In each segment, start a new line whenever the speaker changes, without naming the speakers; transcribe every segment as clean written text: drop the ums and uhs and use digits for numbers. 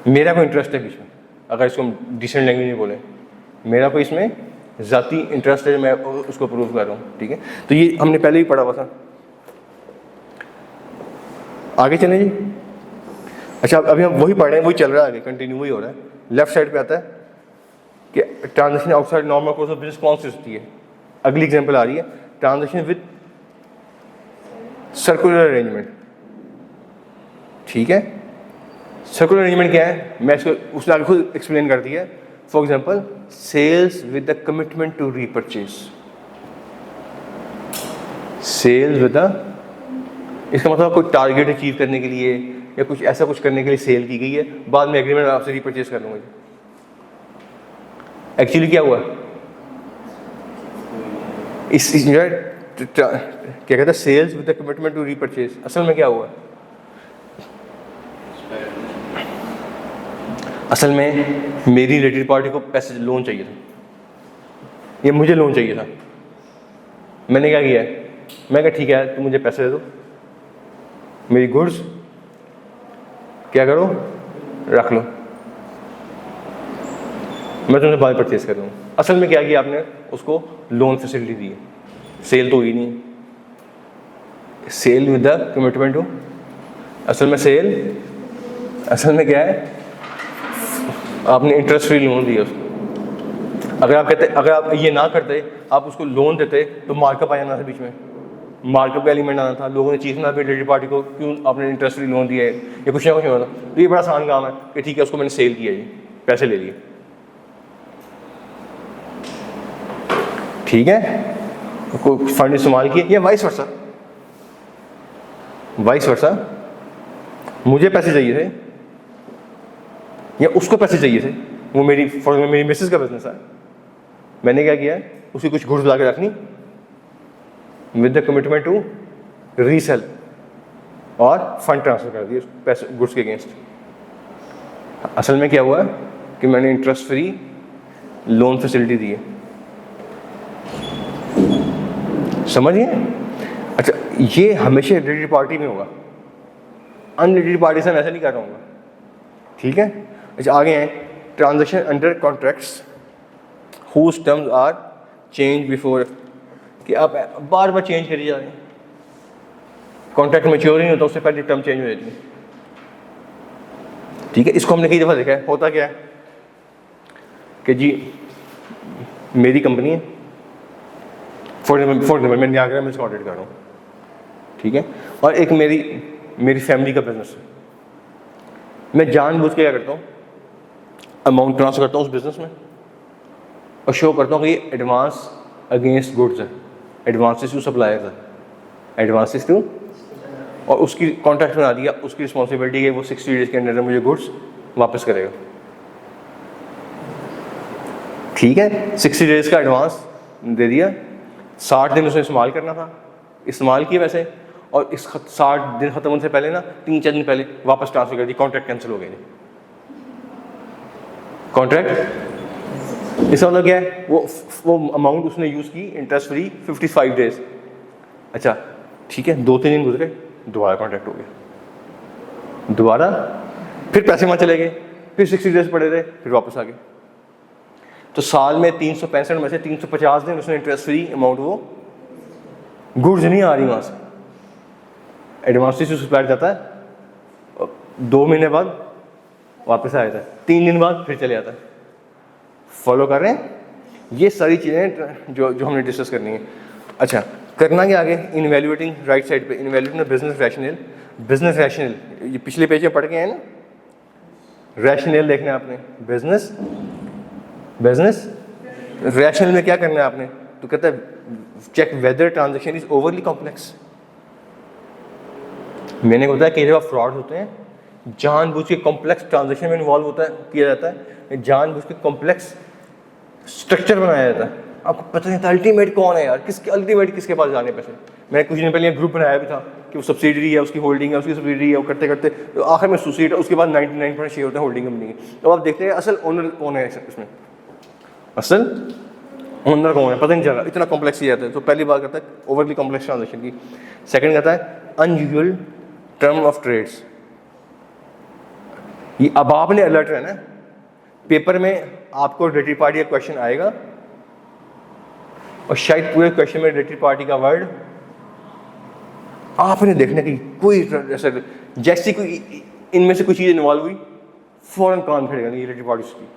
मेरा कोई इंटरेस्ट है बीच में, अगर इसको हम डिसेंट लैंग्वेज में बोलें, मेरा कोई इसमें ज़ाती इंटरेस्ट है, मैं उसको प्रूव कर रहा हूँ, ठीक है। तो ये हमने पहले ही पढ़ा हुआ था। आगे चलें जी। अच्छा, अभी हम वही पढ़ रहे हैं, वही चल रहा है आगे, कंटिन्यू वही हो रहा है। लेफ्ट साइड पे आता है कि transaction outside normal course of business कौन सी होती है। अगली एग्जांपल आ रही है, ट्रांजेक्शन विद सर्कुलर अरेंजमेंट, ठीक है। सर्कुलर अरेंजमेंट क्या है, मैं इसको उसने आगे खुद एक्सप्लेन कर दिया है। For example, sales with the commitment to repurchase, sales with the, इसका मतलब कोई टारगेट अचीव करने के लिए या कुछ ऐसा कुछ करने के लिए सेल की गई है, बाद में एग्रीमेंट आपसे रीपरचेज कर लूँगा। एक्चुअली क्या हुआ, इस क्या कहते हैं, sales with the commitment to repurchase, असल में क्या हुआ, असल में मेरी रिलेटेड पार्टी को पैसे लोन चाहिए था, ये मुझे लोन चाहिए था। मैंने क्या किया, मैं कहा ठीक है तुम मुझे पैसे दे दो, मेरी गुड्स क्या करो, रख लो, मैं तुमसे बाद परचेज कर लूँ। असल में क्या किया आपने, उसको लोन फैसिलिटी दी है, सेल तो हुई नहीं। Sale with the commitment to, असल में सेल, असल में क्या है, आपने इंटरेस्ट फ्री लोन दिया उसको। अगर आप कहते, अगर आप ये ना करते, आप उसको लोन देते तो मार्कअप आ जाना था, बीच में मार्कअप का एलिमेंट आना था, लोगों ने चीज़ ना रिलेटेड पार्टी को क्यों आपने इंटरेस्ट फ्री लोन दिया है या कुछ ना कुछ होना था। तो ये बड़ा आसान काम है कि ठीक है उसको मैंने सेल किया, जी पैसे ले लिए, ठीक है, कोई फंड इस्तेमाल किए, या वाइस वर्सा, वाइस वर्सा, मुझे पैसे चाहिए थे या उसको पैसे चाहिए थे, वो मेरी मेरी मिसेस का बिजनेस है, मैंने क्या किया, उसकी कुछ गुड्स ला के रखनी with the commitment to resale और फंड ट्रांसफर कर दिए पैसे गुड्स के अगेंस्ट। असल में क्या हुआ कि मैंने इंटरेस्ट फ्री लोन फैसिलिटी दी है, समझिए। अच्छा, ये हमेशा रिलेटेड पार्टी में होगा, अनरिलेटेड पार्टी से मैं ऐसा नहीं कर रहा हूँ, ठीक है। अच्छा, आगे हैं, transaction under contracts whose terms are change before, कि आप बार बार चेंज करी जा रहे हैं, कॉन्ट्रैक्ट मैच्योर नहीं होता उससे पहले टर्म चेंज हो जाती है, ठीक है। इसको हमने कई दफ़ा देखा है। होता क्या है कि जी मेरी कंपनी है, फॉर एग्जाम्पल मैं नियाग्रा मिल्स का ऑडिट कर रहा हूँ, ठीक है, और एक मेरी फैमिली का बिजनेस है। मैं जानबूझ के क्या करता हूँ, अमाउंट ट्रांसफर करता हूँ उस बिजनेस में और शो करता हूँ कि ये एडवांस अगेंस्ट गुड्स है, एडवांसेस टू सप्लायर्स है, एडवांसेस टू, और उसकी कॉन्ट्रैक्ट बना दिया, उसकी रिस्पॉन्सिबिलिटी है वो 60 डेज के अंदर मुझे गुड्स वापस करेगा, ठीक है। 60 डेज का एडवांस दे दिया, 60 दिन उसने इस्तेमाल करना था, इस्तेमाल किए वैसे, और इस 60 दिन खत्म होने से पहले ना 3-4 दिन पहले वापस ट्रांसफर कर दी, कॉन्ट्रैक्ट कैंसिल हो गया, कॉन्ट्रैक्ट। इसका मतलब क्या है, वो अमाउंट उसने यूज़ की इंटरेस्ट फ्री 55 डेज, अच्छा ठीक है, 2-3 दिन गुजरे, दोबारा कॉन्ट्रैक्ट हो गया, दोबारा फिर पैसे वहाँ चले गए, फिर 60 डेज पड़े रहे, फिर वापस आ गए। तो साल में 365 में से 350 दिन उसने इंटरेस्ट फ्री अमाउंट, वो गुड्स नहीं आ रही वहाँ से, एडवांस से सप्लायर जाता है, 2 महीने बाद वापस आ जाता है, 3 दिन बाद फिर चले जाता है। फॉलो कर रहे हैं, ये सारी चीज़ें जो हमने डिस्कस करनी है। अच्छा, करना क्या आगे, इनवैल्यूएटिंग, राइट साइड पे इनवैल्यूएटिंग बिजनेस रैशनल, बिजनेस रैशनल, ये पिछले पेज में पढ़ के हैं ना, रैशनल देखना है आपने, बिजनेस रैशनल में क्या करना है आपने, तो कहता है check whether transaction is overly complex. मैंने बताया कई जगह फ्रॉड होते हैं, जानबूझ के कॉम्प्लेक्स ट्रांजेक्शन में इन्वॉल्व होता है, किया जाता है, जानबूझ के कॉम्प्लेक्स स्ट्रक्चर बनाया जाता है। आपको पता नहीं था अल्टीमेट कौन है यार, अल्टीमेट किसके पास जाने पैसे। मैंने कुछ दिन पहले ग्रुप बनाया भी था कि वो सब्सिडरी है, उसकी होल्डिंग है, उसकी सब्सिडरी है, वो करते करते तो आखिर में एसोसिएट है, उसके बाद 99% शेयर होता है होल्डिंग कंपनी के। तो आप देखते हैं असल ओनर कौन है इसमें, असल ओनर कौन है पता नहीं चल रहा, इतना कॉम्प्लेक्स ही आता है। तो पहली बात करता है ओवरली कॉम्प्लेक्स ट्रांजेक्शन की। सेकेंड कहता है अनयूजुअल टर्म ऑफ ट्रेड्स, ये अब आपने अलर्ट रहना है, पेपर में आपको रिलेटेड पार्टी का क्वेश्चन आएगा और शायद पूरे क्वेश्चन में रिलेटेड पार्टी का वर्ड आपने देखने की कोई ऐसा, जैसी कोई इनमें से कुछ चीज़ इन्वॉल्व हुई फौरन कान खड़ेगा नहीं रिलेटेड पार्टी की,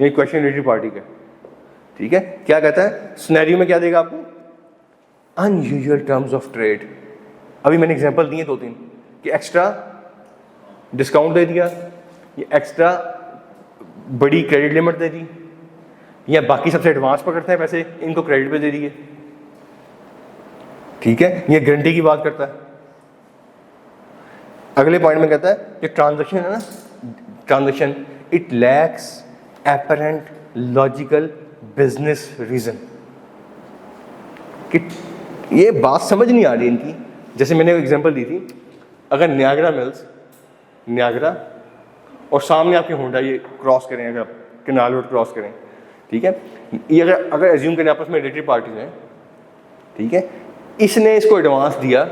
ये क्वेश्चन रिलेटेड पार्टी का। ठीक है, क्या कहता है सिनेरियो में, क्या देगा आपको, अनयूजुअल टर्म्स ऑफ ट्रेड। अभी मैंने एग्जांपल दिए 2-3 कि एक्स्ट्रा डिस्काउंट दे दिया, ये एक्स्ट्रा बड़ी क्रेडिट लिमिट दे दी, या बाकी सबसे एडवांस पकड़ते हैं पैसे, इनको क्रेडिट पे दे दिए। ठीक है, ये गारंटी की बात करता है। अगले पॉइंट में कहता है कि ट्रांजैक्शन है ना, transaction it lacks apparent logical business reason. कि ये बात समझ नहीं आ रही इनकी। जैसे मैंने एग्जांपल दी थी, अगर नियाग्रा मिल्स, नियाग्रा और सामने आपके होंडा ये क्रॉस करें, अगर आप कैनाल रोड क्रॉस करें, ठीक है, ये अगर एज्यूम करें आपस में रिलेटेड पार्टीज हैं, ठीक है, इसने इसको एडवांस दिया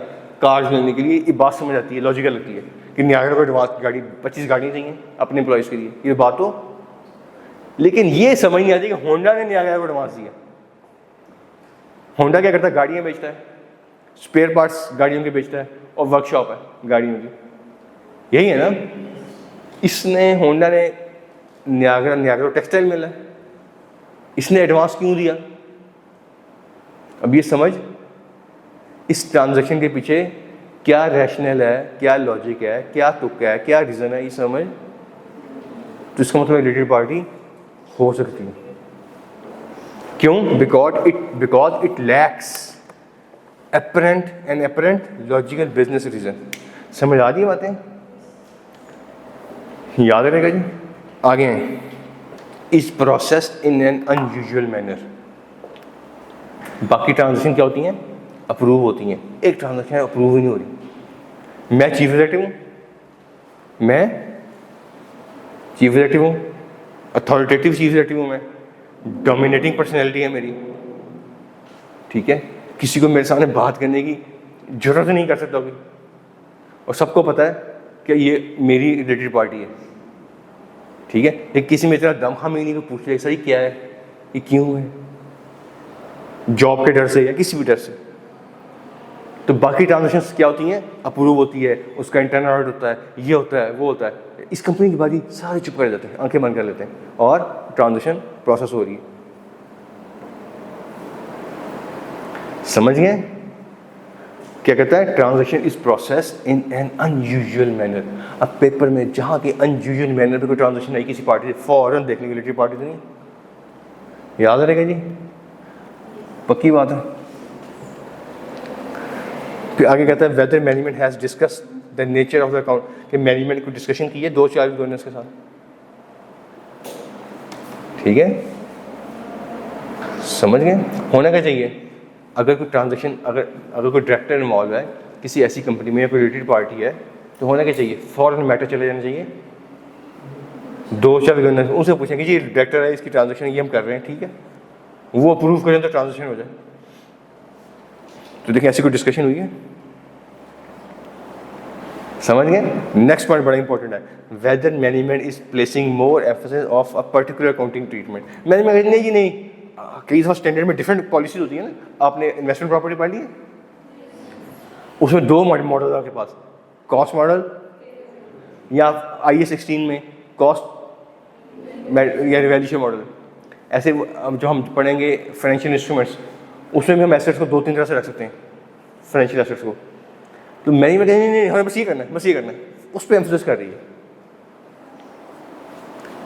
कार्स लेने के लिए, ये बात समझ आती है, लॉजिकल लगती है कि नियाग्रा को एडवांस गाड़ी 25 गाड़ियाँ चाहिए अपने एम्प्लॉयज़ के लिए, ये बात हो। लेकिन ये समझ नहीं आती कि होंडा ने नियाग्रा को एडवांस दिया। होंडा क्या करता है, गाड़ियाँ बेचता है, स्पेयर पार्ट्स गाड़ियों के बेचता है और वर्कशॉप है गाड़ियों की, यही है ना। इसने होंडा ने नियाग्रा टेक्सटाइल मिला है, इसने एडवांस क्यों दिया? अब ये समझ, इस ट्रांजैक्शन के पीछे क्या रैशनल है, क्या लॉजिक है, क्या तुक्का है, क्या रीज़न है, ये समझ, तो इसका मतलब रिलेटेड पार्टी हो सकती है। क्यों? Because it lacks apparent logical business reason. समझ आ रही बातें? याद रहेगा जी। आगे हैं, is processed in an unusual manner. बाकी ट्रांजैक्शन क्या होती हैं? अप्रूव होती हैं। एक ट्रांजैक्शन अप्रूव ही नहीं हो रही। मैं चीफ एग्जीक्यूटिव हूँ, अथॉरिटेटिव चीफ एग्जीक्यूटिव हूँ, मैं डोमिनेटिंग पर्सनैलिटी है मेरी, ठीक है, किसी को मेरे सामने बात करने की जरूरत नहीं कर सकता होगी, और सबको पता है कि ये मेरी रिलेटेड पार्टी है, ठीक है। लेकिन किसी में इतना दम हम ही नहीं को पूछ ले सही क्या है, ये क्यों है, जॉब के डर से या किसी भी डर से। तो बाकी ट्रांजैक्शंस क्या होती हैं? अप्रूव होती है, उसका इंटरनल ऑडिट होता है, ये होता है, वो होता है। इस कंपनी की बारी सारे चुप कर जाते हैं, आंखें बंद कर लेते हैं, और ट्रांजैक्शन प्रोसेस हो रही है। समझ गए? क्या कहता है? Transaction is process in an unusual manner. अब पेपर में जहाँ के अनयूजुअल मैनर पे कोई ट्रांजैक्शन आई किसी पार्टी से, फौरन देखने की रिलेटेड पार्टी तो नहीं, याद रहेगा जी, पक्की बात है। फिर आगे कहता है whether management has discuss the nature of the account, कि मैनेजमेंट को डिस्कशन की है 2-4 गवर्नेंस के साथ, ठीक है। समझ गए? होना क्या चाहिए? अगर कोई ट्रांजैक्शन, अगर कोई डायरेक्टर इन्वॉल्व है किसी ऐसी कंपनी में या कोई रिलेटेड पार्टी है, तो होना क्या चाहिए? फौरन मैटर चले जाना चाहिए 2-4 गवर्नेंस, उनसे पूछेंगे जी डायरेक्टर है, इसकी ट्रांजैक्शन ये हम कर रहे हैं, ठीक है, वो अप्रूव करें तो ट्रांजैक्शन हो जाए। तो देखिए ऐसी कोई डिस्कशन हुई है, समझ गए? नेक्स्ट पॉइंट बड़ा इंपॉर्टेंट है, whether management is placing more emphasis of a particular accounting treatment. Management नहीं जी नहीं, कई सारे स्टैंडर्ड में डिफरेंट पॉलिसीज होती है ना। आपने इन्वेस्टमेंट प्रॉपर्टी पढ़ ली है, उसमें 2 मॉडल आपके पास, कॉस्ट मॉडल या IAS 16 में कॉस्ट या वैल्यूएशन मॉडल। ऐसे जो हम पढ़ेंगे फाइनेंशियल इंस्ट्रूमेंट्स, उसमें भी हम एसेट्स को 2-3 तरह से रख सकते हैं, फाइनेंशियल एसेट्स को। तो मैनेजमेंट नहीं, हमें बस ये करना है, बस ये करना है, उस पर एम्फेसिस कर रही है,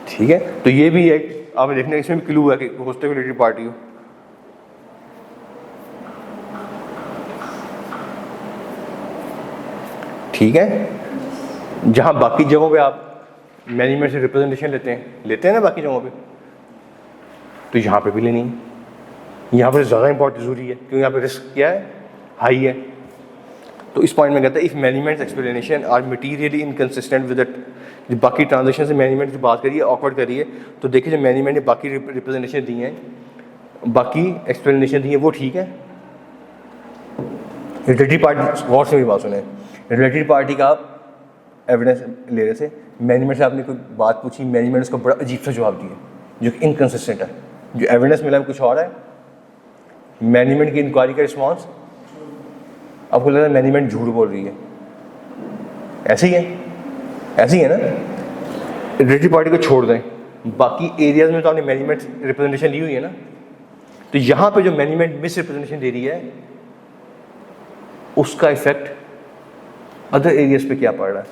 ठीक है। तो ये भी एक आपने देखने, इसमें भी क्लू है कि होस्टेल रिलेटेड पार्टी हो। ठीक है। जहां बाकी जगहों पे आप मैनेजमेंट से रिप्रेजेंटेशन लेते हैं ना बाकी जगहों पे, तो यहाँ पे भी लेनी है। यहाँ पर ज़्यादा इंपॉर्टेंट जरूरी है क्योंकि यहाँ पे रिस्क क्या है? हाई है। तो इस पॉइंट में कहता है if management explanation are materially inconsistent with जो बाकी ट्रांजेक्शन से मैनेजमेंट की बात करिए, ऑकवर्ड करिए, तो देखिए जो मैनेजमेंट ने बाकी रिप्रेजेंटेशन दी हैं, बाकी एक्सप्लेनेशन दी है, वो ठीक है। रिलेटेड पार्टी, गौर से मेरी बात सुने, रिलेटेड पार्टी का आप एविडेंस ले रहे थे मैनेजमेंट से आपने कोई बात पूछी, मैनेजमेंट उसको बड़ा अजीब सा जवाब दिया जो कि इनकन्सिस्टेंट है, जो एविडेंस मिला कुछ और है। मैनेजमेंट की इंक्वायरी का रिस्पॉन्स आपको लग रहा है मैनेजमेंट झूठ बोल रही है, ऐसे ही है, ऐसे ही है ना। रिलेटेड पार्टी को छोड़ दें, बाकी एरियाज में तो आपने मैनेजमेंट रिप्रेजेंटेशन ली हुई है ना, तो यहाँ पे जो मैनेजमेंट मिस रिप्रेजेंटेशन दे रही है उसका इफेक्ट अदर एरियाज पे क्या पड़ रहा है,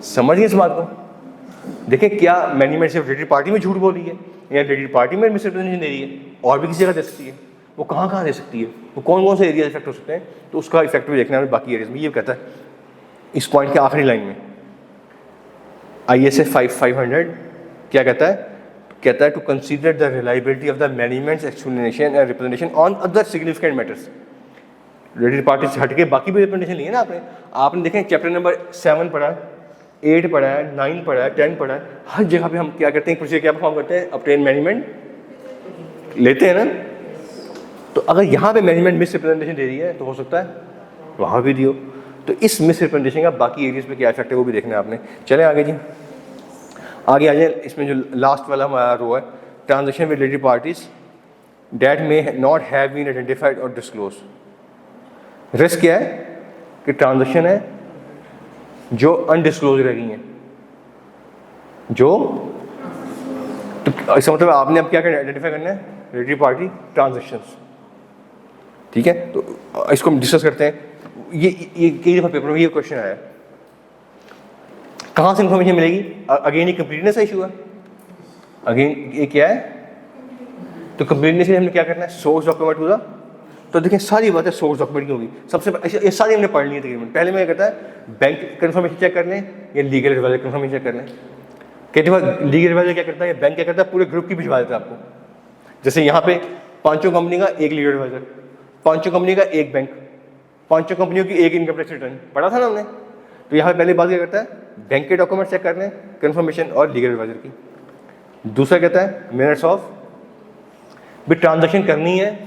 समझिए इस बात को। देखें क्या मैनेजमेंट सिर्फ रिलेटेड पार्टी में झूठ बोल रही है या रिलेटेड पार्टी में मिस रिप्रेजेंटेशन दे रही है, और भी किसी जगह दे सकती है, वो कहाँ कहाँ दे सकती है, वो कौन कौन से एरिया इफेक्ट हो सकते हैं, तो उसका इफेक्ट भी देखना है बाकी एरियाज में। ये कहता है इस पॉइंट के आखिरी लाइन में ISA 500 क्या कहता है, कहता है to consider the reliability of the management explanation and representation on other significant matters. Related party से हटके बाकी भी रिप्रेजेंटेशन लिए ना आपने देखें चैप्टर नंबर 7 पढ़ा है, 8 पढ़ा है, 9 पढ़ा है, 10 पढ़ा है, हर जगह पे हम क्या करते हैं, प्रोसीजर क्या परफॉर्म करते हैं, ऑब्टेन मैनेजमेंट लेते हैं ना। तो अगर यहाँ पे मैनेजमेंट मिस रिप्रेजेंटेशन दे रही है तो हो सकता है वहाँ भी दियो, तो इस मिस रिप्रेजेंटेशन का बाकी एरियाज पे क्या इफेक्ट है वो भी देखना है आपने। चले आगे जी, आगे आ जाए। इसमें जो लास्ट वाला हमारा रो है, transaction with related parties that may not have been identified और डिस्क्लोज। रिस्क क्या है कि ट्रांजेक्शन है जो अनडिस्क्लोज रह गई हैं, जो तो इसका मतलब आपने अब क्या करना है, आइडेंटिफाई करना है रिलेटेड पार्टी ट्रांजेक्शंस, ठीक है। तो इसको हम डिस्कस करते हैं। ये कई दफ़ा पेपर में ये क्वेश्चन आया, कहाँ से इन्फॉर्मेशन मिलेगी। अगेन ये कंप्लीटनेस का इशू है, अगेन ये क्या है, तो कंप्लीटनेस के लिए हमने क्या करना है, सोर्स डॉक्यूमेंट पूरा। तो देखिए सारी बातें सोर्स डॉक्यूमेंट की होगी सबसे, ये सारी हमने पढ़ ली है तकरीबन। पहले मैं कहता है बैंक कन्फर्मेशन चेक कर लें या लीगल एडवाइजर कन्फर्मेशन चेक कर लें। कई दफ़ा लीगल एडवाइजर क्या करता है, बैंक क्या करता है, पूरे ग्रुप की भिजवा देता है आपको। जैसे यहाँ पे 5 कंपनी का एक लीगल एडवाइजर, 5 कंपनी का एक बैंक, 5 कंपनियों की एक इनकम टैक्स रिटर्न, पढ़ा था ना हमने। तो यहाँ पे पहली बात क्या करता है, बैंक के डॉक्यूमेंट चेक करने, कन्फर्मेशन और लीगल एडवाइजर की। दूसरा कहता है मिनट्स ऑफ, भी ट्रांजैक्शन करनी है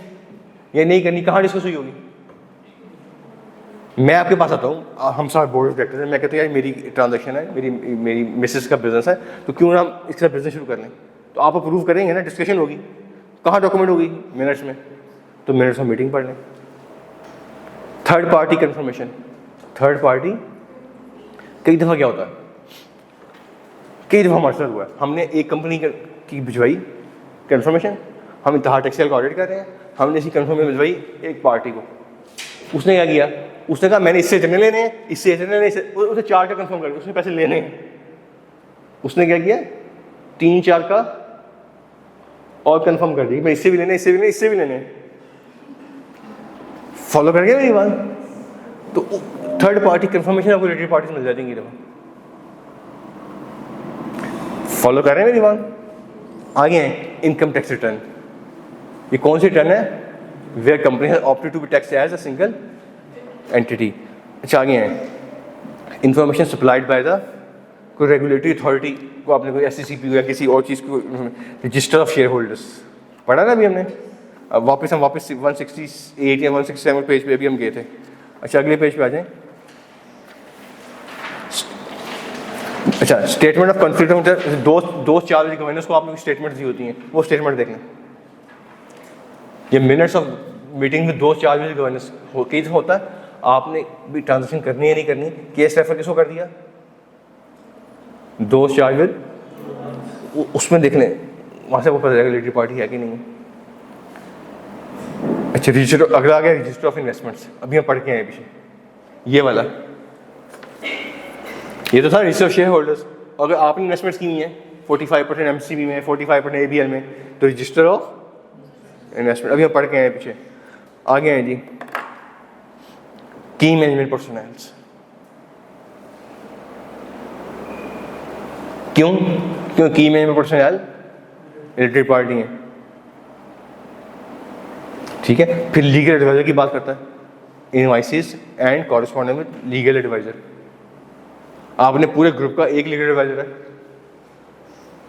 या नहीं करनी, कहाँ डिस्कस हुई होगी। मैं आपके पास आता हूँ, हम सारे बोर्ड ऑफ डायरेक्टर हैं, मैं कहता हूँ यार मेरी ट्रांजैक्शन है, मेरी मिसेस का बिजनेस है, तो क्यों ना हम इसका बिजनेस शुरू कर लें। तो आप अप्रूव करेंगे ना, डिस्कशन होगी, कहाँ डॉक्यूमेंट होगी, मिनट्स में, तो मिनट्स में मीटिंग पढ़ लें। Third party confirmation, third party कई दफ़ा क्या होता है, कई दफ़ा हमारे साथ हुआ है, हमने एक कंपनी की भिजवाई कन्फर्मेशन, हम इत्तेहाद टेक्सटाइल का ऑडिट कर रहे हैं, हमने इसी कन्फर्मेशन भिजवाई एक पार्टी को। उसने क्या किया, उसने कहा मैंने इससे इतने लेने हैं, इससे इतने लेने, उसे 4 का कन्फर्म कर दिया, उसने पैसे लेने हैं। उसने क्या किया, 3-4 का और कन्फर्म कर दिया, मैं इससे भी लेने, इससे भी लेने, इससे भी लेने। फॉलो कर गया मेरी बात। तो थर्ड पार्टी कन्फर्मेशन आपको रिलेटेड पार्टी से मिल जाएंगी। फॉलो कर रहे हैं मेरी बात। आगे हैं इनकम टैक्स रिटर्न, ये कौन सी रिटर्न है, where company has opted to be taxed as a single entity. अच्छा आगे हैं इंफॉर्मेशन सप्लाइड बाय द कोई रेगुलेटरी अथॉरिटी को, आपने कोई SCCP या किसी और चीज़ को, रजिस्टर ऑफ शेयर होल्डर्स पढ़ा ना अभी हमने। अब वापस 168 या 167 पेज पे अभी हम गए थे। अच्छा अगले पेज पे आ जाएं। अच्छा statement of conflict of interest, दोस्त चार्ज गवर्नेंस को आपने स्टेटमेंट दी होती हैं, वो स्टेटमेंट देख लें। ये मिनट्स ऑफ मीटिंग में दोस्त चार्ज गवर्नेंस कई होता है, आपने भी ट्रांजेक्शन करनी है नहीं करनी, केस रेफर किसको कर दिया, दोस्त चार्ज विद, उसमें देख लें, वहाँ से वो पता चलेगा रिलेटेड पार्टी है कि नहीं है। अच्छा रजिस्टर, अगला आ गया रजिस्टर ऑफ इन्वेस्टमेंट्स, अभी हम पढ़ के आए पीछे, ये वाला, ये तो था रजिस्टर ऑफ शेयर होल्डर्स। अगर आपने इन्वेस्टमेंट्स की हुई हैं 45% MCB में, 45% ABL में, तो रजिस्टर ऑफ इन्वेस्टमेंट अभी हम पढ़ के आए पीछे। आगे हैं जी की मैनेजमेंट पर्सनल्स। क्यों की मैनेजमेंट पर्सनल रिलेटेड पार्टी है, ठीक है। फिर लीगल एडवाइजर की बात करता है, invoices and correspondence with legal adviser. आपने पूरे ग्रुप का एक लीगल एडवाइजर है,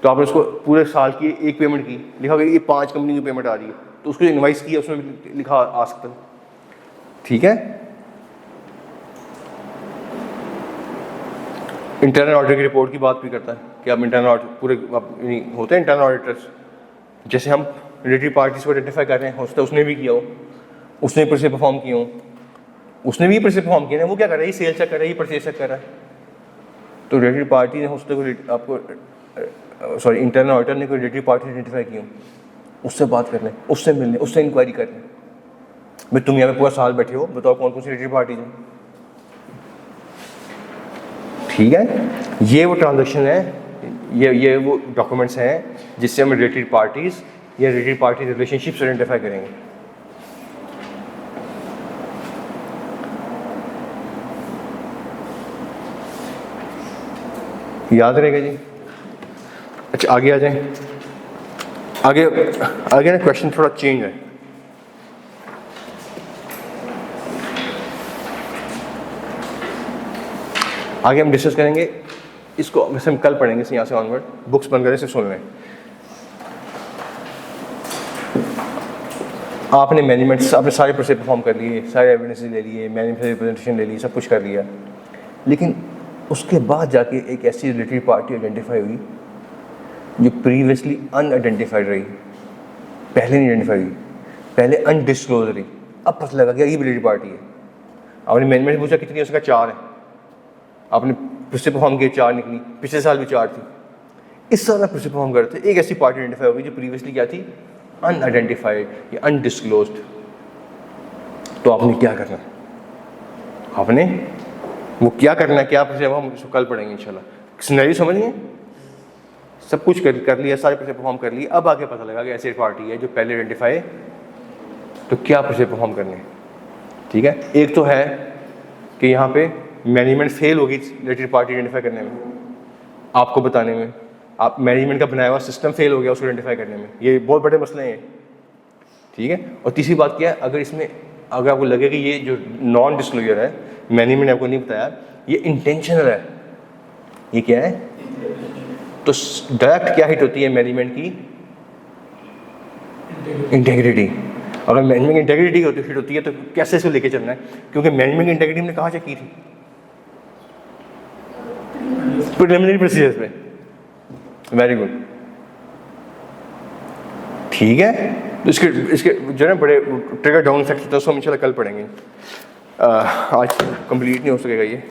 तो आपने उसको पूरे साल की एक पेमेंट की, लिखा कि ये 5 कंपनी की पेमेंट आ रही है, तो उसको इनवाइस किया, उसमें भी लिखा आ सकता है, ठीक है। इंटरनल ऑडिटर की रिपोर्ट की बात भी करता है कि आप इंटरनल ऑडिट पूरे होते हैं इंटरनल ऑडिटर्स, जैसे हम रिलेटेड पार्टीज को आइडेंटिफाई कर रहे हैं, हो सकता है उसने भी किया हो, उसने परचेज परफॉर्म किया हो, उसने भी परचेज परफॉर्म किया है, वो क्या कर रहा है, सेल चेक कर रहा है, परचेज चेक कर रहा है। तो रिलेटेड पार्टी ने हो सकता है आपको सॉरी इंटरनल ऑडिटर ने कोई रिलेटेड पार्टी आइडेंटिफाई की हो, उससे बात कर लें, उससे मिलने, उससे इंक्वायरी कर लें। भाई तुम यहाँ पे पूरा साल बैठे हो, बताओ कौन कौन सी रिलेटेड पार्टीज हैं। ठीक है, ये वो ट्रांजैक्शन है, ये वो डॉक्यूमेंट्स हैं जिससे हम रिलेटेड पार्टीज या रिलेटेड पार्टी रिलेशनशिप्स आइडेंटिफाई करेंगे। याद रहेगा जी। अच्छा आगे आ जाएं, आगे आगे ना क्वेश्चन थोड़ा चेंज है। आगे हम डिस्कस करेंगे इसको, वैसे हम कल पढ़ेंगे यहाँ से ऑनवर्ड, बुक्स बंद करें, सिर्फ सुन लें। आपने मैनेजमेंट, आपने सारे प्रोसेस परफॉर्म कर लिए, सारे एविडेंसेस ले लिए, मैनेजमेंट रिप्रेजेंटेशन ले ली, सब कुछ कर लिया, लेकिन उसके बाद जाके एक ऐसी रिलेटेड पार्टी आइडेंटिफाई हुई जो प्रीवियसली अनआइडेंटिफाइड रही, पहले नहीं आइडेंटिफाई हुई, पहले अनडिस्क्लोज रही, अब पता लगा कि ये रिलेटेड पार्टी है। आपने मैनेजमेंट पूछा कितनी है, उसका 4 है, आपने प्रोसेस परफॉर्म किए, 4 निकली, पिछले साल भी 4 थी, इस साल आप प्रोसेस परफॉर्म करते, एक ऐसी पार्टी आइडेंटिफाई होगी जो प्रीवियसली क्या थी, अनआइडेंटिफाइड या अनडिस्क्लोज्ड। तो आपने क्या करना है, आपने वो क्या करना है, क्या प्रोसेस हम इसको कल पढ़ेंगे इंशाल्लाह। सिनेरियो समझ गए, सब कुछ कर लिया, सारे प्रोसेस परफॉर्म कर लिए, अब आगे पता लगा कि ऐसी पार्टी है जो पहले आइडेंटिफाई, तो क्या प्रोसेस परफॉर्म करने हैं। ठीक है, एक तो है कि यहाँ पे मैनेजमेंट फेल होगी रिलेटेड पार्टी आइडेंटिफाई करने में, आपको बताने में, आप मैनेजमेंट का बनाया हुआ सिस्टम फेल हो गया उसको आइडेंटिफाई करने में, ये बहुत बड़े मसले हैं। ठीक है, और तीसरी बात क्या है, अगर इसमें अगर आपको लगे कि ये जो नॉन डिस्क्लोजर है, मैनेजमेंट ने आपको नहीं बताया, ये इंटेंशनल है, ये क्या है, तो डायरेक्ट क्या हिट होती है मैनेजमेंट की इंटेग्रिटी। अगर मैनेजमेंट की इंटेग्रिटी हिट होती है तो कैसे इसको लेके चलना है, क्योंकि मैनेजमेंट की इंटेग्रिटी हमने कहाँ चेक की थी, प्रिलिमिनरी प्रोसीजर्स पे। वेरी गुड, ठीक है, तो इसके जो है बड़े ट्रिगर डाउन इफेक्ट होता है, उसको हम इंशाल्लाह कल पढ़ेंगे, आज कंप्लीट नहीं हो सकेगा ये।